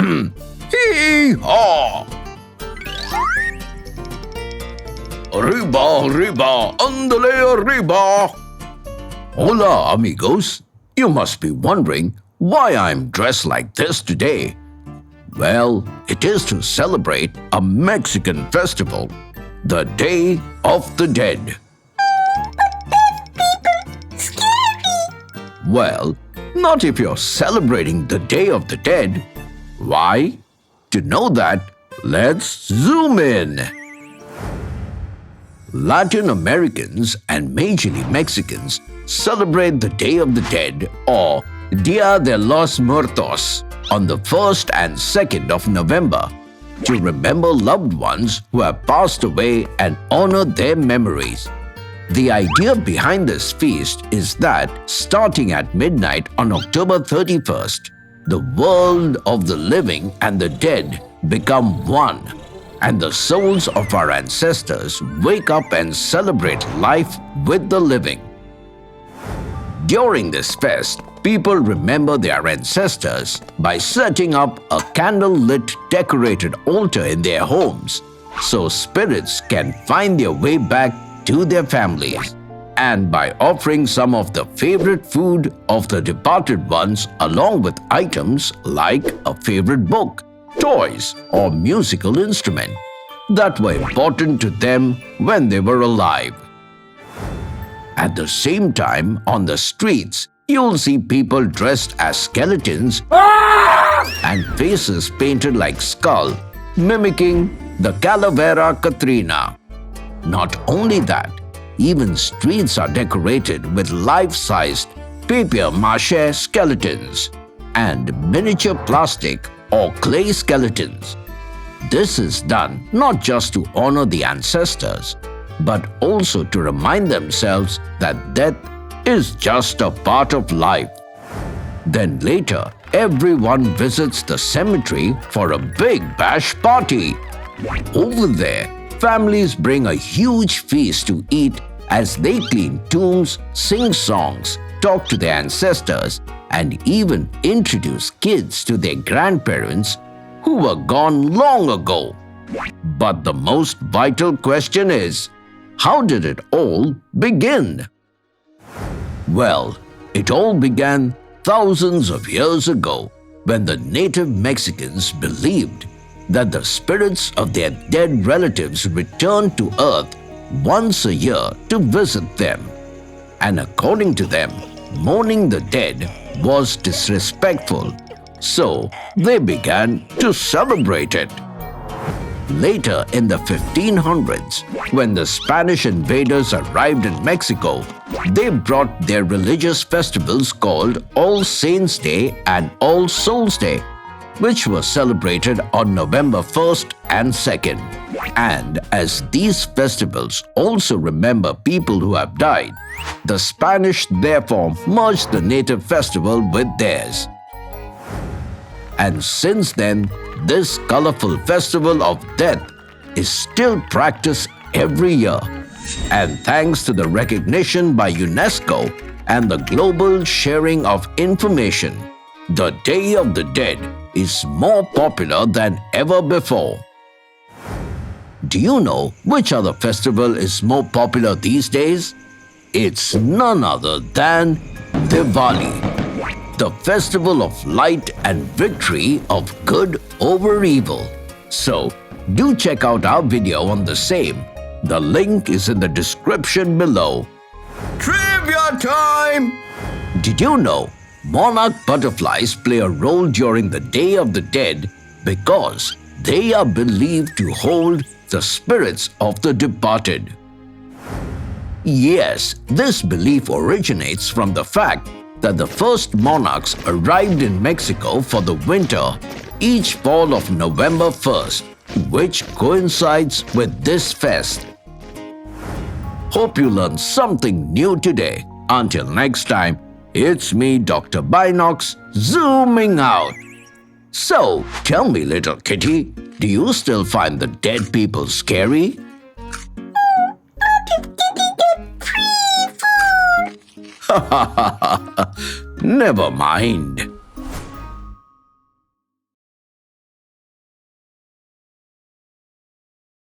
Hee-haw! Arriba, arriba, andale arriba! Hola, amigos. You must be wondering why I'm dressed like this today. Well, it is to celebrate a Mexican festival, the Day of the Dead. Well, not if you're celebrating the Day of the Dead. Why? To know that, let's zoom in. Latin Americans and majorly Mexicans celebrate the Day of the Dead or Dia de los Muertos on the 1st and 2nd of November to remember loved ones who have passed away and honor their memories. The idea behind this feast is that starting at midnight on October 31st, the world of the living and the dead become one, and the souls of our ancestors wake up and celebrate life with the living. During this fest, people remember their ancestors by setting up a candle-lit decorated altar in their homes so spirits can find their way back to their families, and by offering some of the favorite food of the departed ones along with items like a favorite book, toys, or musical instrument that were important to them when they were alive. At the same time, on the streets, you'll see people dressed as skeletons and faces painted like skull, mimicking the Calavera Catrina. Not only that, even streets are decorated with life-sized papier-mâché skeletons and miniature plastic or clay skeletons. This is done not just to honor the ancestors, but also to remind themselves that death is just a part of life. Then later, everyone visits the cemetery for a big bash party. Over there, families bring a huge feast to eat as they clean tombs, sing songs, talk to their ancestors, and even introduce kids to their grandparents who were gone long ago. But the most vital question is, how did it all begin? Well, it all began thousands of years ago when the native Mexicans believed that the spirits of their dead relatives returned to Earth once a year to visit them. And according to them, mourning the dead was disrespectful, so they began to celebrate it. Later in the 1500s, when the Spanish invaders arrived in Mexico, they brought their religious festivals called All Saints' Day and All Souls' Day, which were celebrated on November 1st and 2nd. And as these festivals also remember people who have died, the Spanish therefore merged the native festival with theirs. And since then, this colorful festival of death is still practiced every year. And thanks to the recognition by UNESCO and the global sharing of information, the Day of the Dead is more popular than ever before. Do you know which other festival is more popular these days? It's none other than Diwali, the festival of light and victory of good over evil. So, do check out our video on the same. The link is in the description below. Trivia time! Did you know monarch butterflies play a role during the Day of the Dead because they are believed to hold the spirits of the departed? Yes, this belief originates from the fact that the first monarchs arrived in Mexico for the winter each fall of November 1st, which coincides with this fest. Hope you learned something new today. Until next time, it's me, Dr. Binocs, zooming out. So, tell me, little kitty, do you still find the dead people scary? Not if Kitty get free food. Never mind.